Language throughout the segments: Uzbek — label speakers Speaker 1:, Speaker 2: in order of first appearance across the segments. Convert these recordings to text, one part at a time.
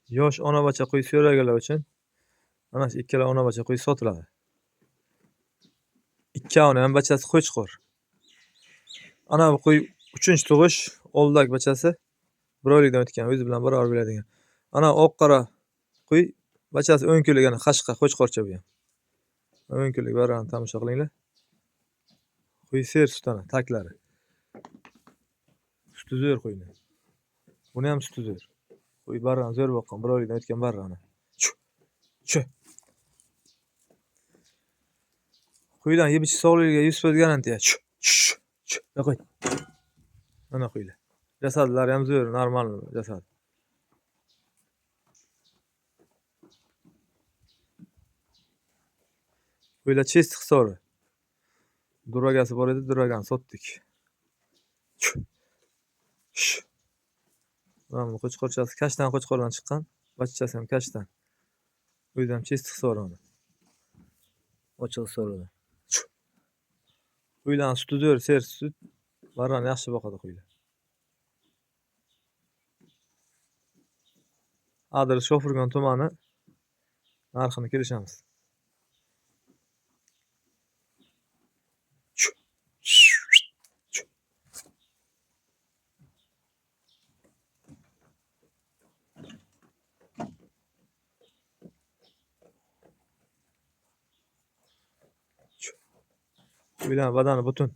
Speaker 1: Yosh ona bacha qo'y so'raganlar uchun mana shu ikkala ona bacha qo'y sotiladi. Ikkovini ham bachasi qo'chqor. Ana bu qo'y 3-tug'ish, oldidagi bachasi 1 oylikdan o'tgan, o'zi bilan barobar bo'ladigan. Ana oq qora qo'y bachasi 10 kunlik, ana qashqa qo'chqorcha bu ham. 10 kunlik barani tomosha qilinglar. Qo'y ser sutana taklari. Suti zo'r qo'yni. Buni ham suti zo'r. Qo'y barani zo'r boqqan, 1 oylikdan o'tgan barani. Chu. Qo'ydan yeb-ichish sog'ligiga 100% garantiya. Qo'y. Mana qo'ylar. Jasadlari ham zo'r, normal jasad. Qo'ylar chesti hisobi. Duragasi bor edi, duragani sotdik. Mana bu qo'chqorchasi kashtan qo'chqordan chiqqan, bachchasi ham kashtan. O'zi ham chesti hisobi. Ochiq hisobi. Qo'ylarning suti zo'r, ser sut. Barani yaxshi boqadi qo'ylar. Adres Shofirgon tumani. Narxini kelishamiz. Qo'ylar badani butun.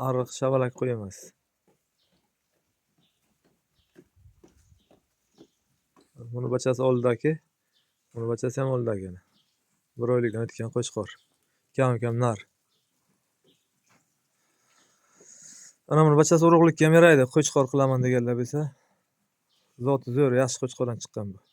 Speaker 1: Ariq, shavalak qo'y emas. Buni bachasi oldidagi, buni bachasi ham oldidagi. 1 oylikdan o'tgan qo'chqor. Kam nar. Ana buni bachasi urug'likka ham yaraydi. Qo'chqor qilaman deganlar bo'lsa, zoti zo'r, yaxshi qo'chqordan chiqqan bu.